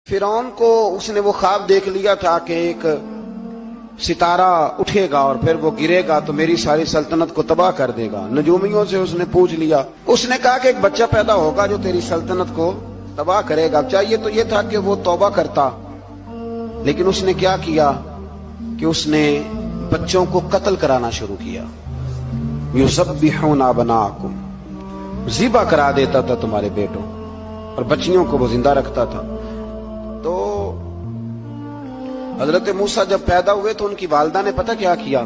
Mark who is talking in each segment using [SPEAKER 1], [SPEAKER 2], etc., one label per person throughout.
[SPEAKER 1] फिरौन को उसने वो ख्वाब देख लिया था कि एक सितारा उठेगा और फिर वो गिरेगा तो मेरी सारी सल्तनत को तबाह कर देगा। नजूमियों से उसने पूछ लिया, उसने कहा कि एक बच्चा पैदा होगा जो तेरी सल्तनत को तबाह करेगा। चाहिए तो ये था कि वो तौबा करता, लेकिन उसने क्या किया कि उसने बच्चों को कत्ल कराना शुरू किया। युज़ब्बिहूना अबनाअकुम, ज़िबा करा देता था तुम्हारे बेटों, और बच्चियों को वो जिंदा रखता था। तो हजरत मूसा जब पैदा हुए तो उनकी वालिदा ने पता क्या किया,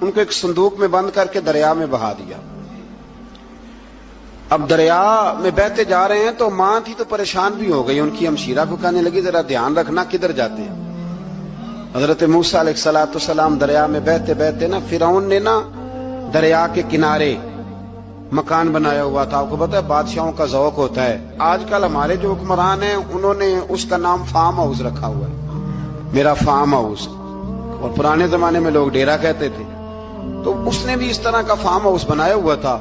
[SPEAKER 1] उनको एक संदूक में बंद करके दरिया में बहा दिया। अब दरिया में बहते जा रहे हैं तो मां थी तो परेशान भी हो गई, उनकी हमशीरा को कहने लगी जरा ध्यान रखना किधर जाते हैं। हजरत मूसा अलैहिस्सलाम दरिया में बहते बहते ना फिरौन ने ना दरिया के किनारे मकान बनाया हुआ था। आपको पता है बादशाहों का ज़ौक होता है, आजकल हमारे जो हुक्मरान हैं उन्होंने उसका नाम फार्म हाउस रखा हुआ है, मेरा फार्म हाउस, और पुराने जमाने में लोग डेरा कहते थे। तो उसने भी इस तरह का फार्म हाउस बनाया हुआ था।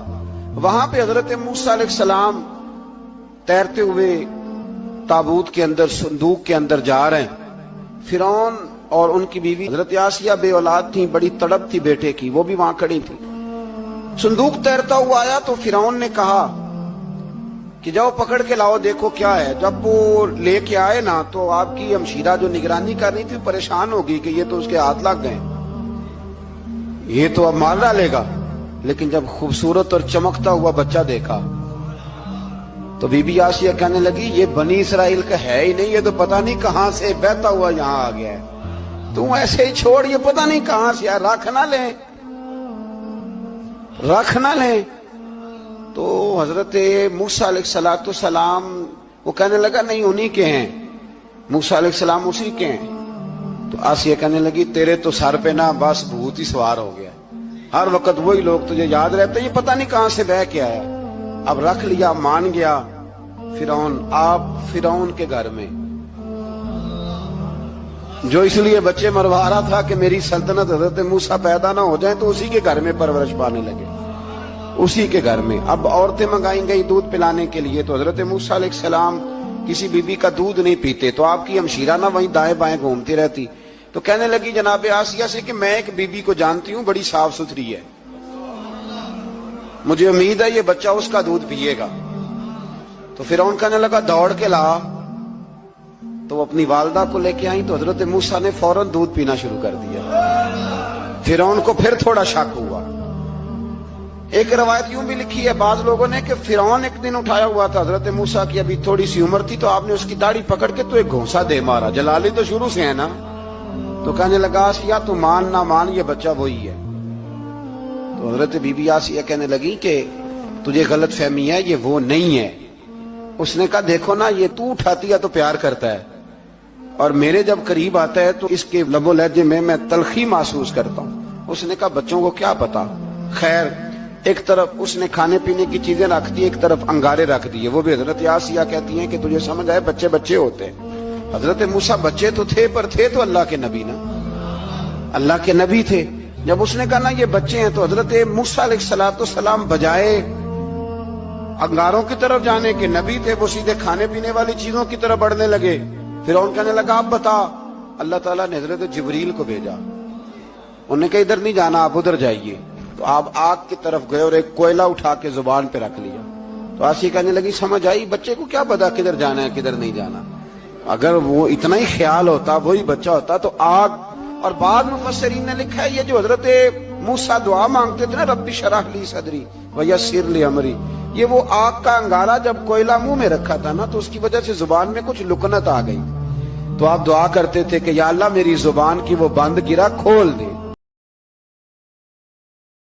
[SPEAKER 1] वहां पे हजरत मूसा अलैहिस्सलाम तैरते हुए ताबूत के अंदर, संदूक के अंदर जा रहे हैं। फिरौन और उनकी बीवी हजरत आसिया बे औलाद थी, बड़ी तड़प थी बेटे की, वो भी वहां खड़ी थी। संदूक तैरता हुआ आया तो फिरौन ने कहा कि जाओ पकड़ के लाओ, देखो क्या है। जब वो लेके आए ना तो आपकी हमशीरा जो निगरानी कर रही थी परेशान हो गई कि ये तो उसके हाथ लग गए, ये तो अब मार डालेगा। लेकिन जब खूबसूरत और चमकता हुआ बच्चा देखा तो बीबी आसिया कहने लगी ये बनी इसराइल का है ही नहीं, ये तो पता नहीं कहां से बहता हुआ यहां आ गया है। तू ऐसे ही छोड़, ये पता नहीं कहां से, रख ना ले, रख ना ले। तो हजरत मूसा अलैहिस्सलाम वो कहने लगा नहीं उन्हीं के हैं, मूसा अलैहिस्सलाम उसी के हैं। तो आसिया कहने लगी तेरे तो सर पे ना बस भूत ही सवार हो गया, हर वक्त वही लोग तुझे याद रहते, ये पता नहीं कहां से बह के आया। अब रख लिया, मान गया फिरौन। आप फिरौन के घर में जो इसलिए बच्चे मरवा रहा था कि मेरी सल्तनत हजरत मूसा पैदा ना हो जाए, तो उसी के घर में परवरिश पाने लगे, उसी के घर में। अब औरतें मंगाई गई दूध पिलाने के लिए, तो हजरत मूसा अलैहिस्सलाम किसी बीबी का दूध नहीं पीते, तो आपकी हमशीरा ना वहीं दाएं बाएं घूमती रहती। तो कहने लगी जनाब आसिया से कि मैं एक बीबी को जानती हूं, बड़ी साफ सुथरी है, मुझे उम्मीद है ये बच्चा उसका दूध पिएगा। तो फिरौन कहने लगा दौड़ के ला। तो वो अपनी वालिदा को लेके आई तो हजरत मूसा ने फौरन दूध पीना शुरू कर दिया। फिरौन को फिर थोड़ा शक हुआ। एक रवायत यूं भी लिखी है बाज लोगों ने कि फिरौन एक दिन उठाया हुआ था हजरत मूसा की, अभी थोड़ी सी उम्र थी, तो आपने उसकी दाढ़ी पकड़ के तो एक घोंसा दे मारा। जलाली तो शुरू से है ना। तो कहने लगा आसिया तू मान ना मान, ये बच्चा वही है। तो हजरत बीबी आसिया कहने लगी कि तुझे गलत फहमी है, ये वो नहीं है। उसने कहा देखो ना, ये तू उठाती है तो प्यार करता है, और मेरे जब करीब आता है तो इसके लबो लहजे में मैं तलखी महसूस करता हूं। उसने कहा बच्चों को क्या पता। खैर एक तरफ उसने खाने पीने की चीजें रख दी, एक तरफ अंगारे रख दिए। वो भी हजरत आसिया कहती हैं कि तुझे समझ आए बच्चे बच्चे होते हैं। हजरत मूसा बच्चे तो थे, पर थे तो अल्लाह के नबी ना, अल्लाह के नबी थे। जब उसने कहा ना ये बच्चे हैं, तो हजरत मूसा अलैहिस्सलाम बजाए अंगारों की तरफ जाने के, नबी थे, वो सीधे खाने पीने वाली चीजों की तरफ बढ़ने लगे। फिर उन कहने लगा आप बता। अल्लाह ताला ने हजरत जिब्रील को भेजा, उन्होंने कहा इधर नहीं जाना, आप उधर जाइए। तो आप आग की तरफ गए और एक कोयला उठा के जुबान पे रख लिया। तो आसिया कहने लगी समझ आई, बच्चे को क्या पता किधर जाना है किधर नहीं जाना। अगर वो इतना ही ख्याल होता, वही बच्चा होता तो आग। और बाद में मुफस्सिरीन ने लिखा है ये जो हजरत मूसा दुआ मांगते थे ना, रब्बी शरह ली सदरी व यस्सिर ली अमरी, ये वो आग का अंगारा जब कोयला मुंह में रखा था ना, तो उसकी वजह से जुबान में कुछ लुकनत आ गई। तो आप दुआ करते थे कि या अल्लाह मेरी जुबान की वो बंद गिरा खोल दे।